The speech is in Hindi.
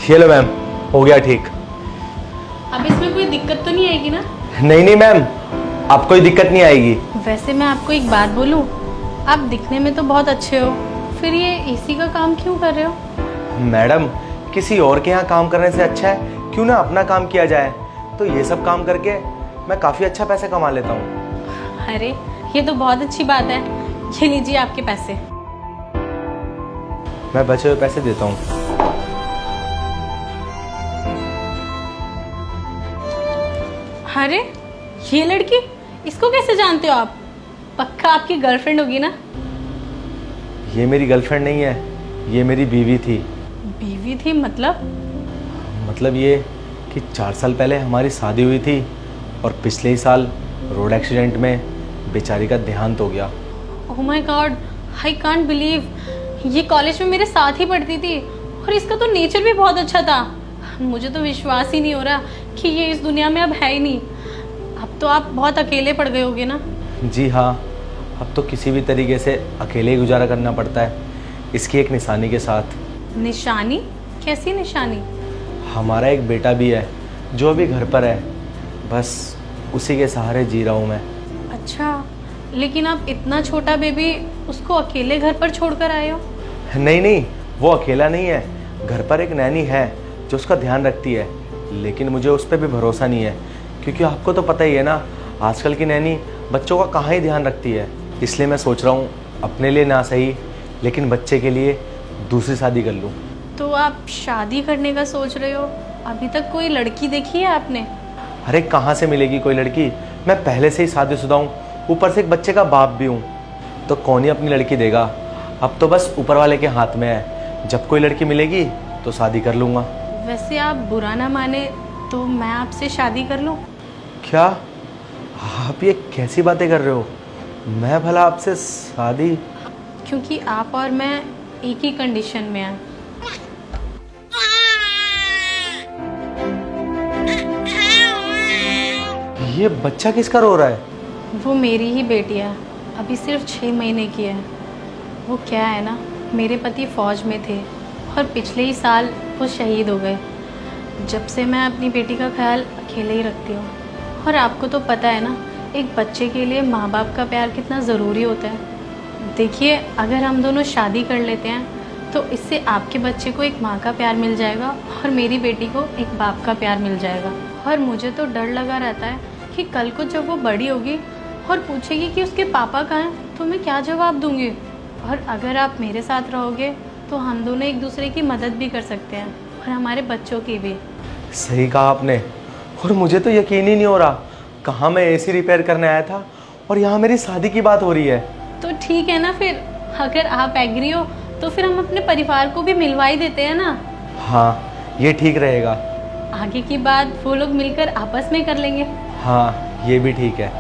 ये लो मैम, हो गया ठीक। अब इसमें कोई दिक्कत तो नहीं आएगी ना? नहीं नहीं मैम, आपको कोई दिक्कत नहीं आएगी। वैसे मैं आपको एक बात बोलूं, आप दिखने में तो बहुत अच्छे हो, फिर ये एसी का काम क्यों कर रहे हो? मैडम, किसी और के यहाँ काम करने से अच्छा है क्यों ना अपना काम किया जाए। तो ये सब काम करके मैं काफ़ी अच्छा पैसा कमा लेता हूँ। अरे ये तो बहुत अच्छी बात है। ये लीजिए आपके पैसे। मैं बचे हुए पैसे देता हूँ। अरे ये लड़की, इसको कैसे जानते हो आप? पक्का आपकी गर्लफ्रेंड होगी ना? ये मेरी गर्लफ्रेंड नहीं है, ये मेरी बीवी थी। बीवी थी मतलब? मतलब ये कि 4 साल पहले हमारी शादी हुई थी और पिछले ही साल रोड एक्सीडेंट में बेचारी का देहांत हो गया। Oh my God, I can't believe. ये कॉलेज में मेरे साथ ही पढ़ती थी और इसका तो नेचर भी बहुत अच्छा था। मुझे तो विश्वास ही नहीं हो रहा कि ये इस दुनिया में अब है ही नहीं। अब तो आप बहुत अकेले पड़ गए होगे ना? जी हाँ, अब तो किसी भी तरीके से अकेले ही गुजारा करना पड़ता है, इसकी एक निशानी के साथ। निशानी? कैसी निशानी? हमारा एक बेटा भी है जो अभी घर पर है, बस उसी के सहारे जी रहा हूँ मैं। अच्छा, लेकिन आप इतना छोटा बेबी उसको अकेले घर पर छोड़कर आए हो? नहीं नहीं, वो अकेला नहीं है, घर पर एक नैनी है जो उसका ध्यान रखती है, लेकिन मुझे उस पर भी भरोसा नहीं है क्योंकि आपको तो पता ही है ना, आजकल की नैनी बच्चों का कहाँ ही ध्यान रखती है। इसलिए मैं सोच रहा हूँ अपने लिए ना सही लेकिन बच्चे के लिए दूसरी शादी कर लूँ। तो आप शादी करने का सोच रहे हो? अभी तक कोई लड़की देखी है आपने? अरे कहाँ से मिलेगी कोई लड़की, मैं पहले से ही शादीशुदा हूँ, ऊपर से एक बच्चे का बाप भी हूँ, तो कौन ही अपनी लड़की देगा। अब तो बस ऊपर वाले के हाथ में है, जब कोई लड़की मिलेगी तो शादी कर लूँगा। वैसे आप बुरा ना माने तो मैं आपसे शादी कर लूँ? क्या आप ये कैसी बातें कर रहे हो? मैं भला आपसे शादी? क्योंकि आप और मैं एक ही कंडीशन में हैं। ये बच्चा किसका रो रहा है? वो मेरी ही बेटी है, अभी सिर्फ 6 महीने की है। वो क्या है ना, मेरे पति फौज में थे और पिछले ही साल वो शहीद हो गए। जब से मैं अपनी बेटी का ख्याल अकेले ही रखती हूँ। और आपको तो पता है ना, एक बच्चे के लिए माँ बाप का प्यार कितना ज़रूरी होता है। देखिए, अगर हम दोनों शादी कर लेते हैं तो इससे आपके बच्चे को एक माँ का प्यार मिल जाएगा और मेरी बेटी को एक बाप का प्यार मिल जाएगा। और मुझे तो डर लगा रहता है कि कल को जब वो बड़ी होगी और पूछेगी कि उसके पापा कहाँ हैं, तो मैं क्या जवाब दूंगी। और अगर आप मेरे साथ रहोगे तो हम दोनों एक दूसरे की मदद भी कर सकते हैं और हमारे बच्चों की भी। सही कहा आपने, और मुझे तो यकीन ही नहीं हो रहा, कहाँ मैं एसी रिपेयर करने आया था और यहाँ मेरी शादी की बात हो रही है। तो ठीक है ना, फिर अगर आप एग्री हो तो फिर हम अपने परिवार को भी मिलवा ही देते हैं ना। हाँ, ये ठीक रहेगा। आगे की बात वो लोग मिलकर आपस में कर लेंगे। हाँ, ये भी ठीक है।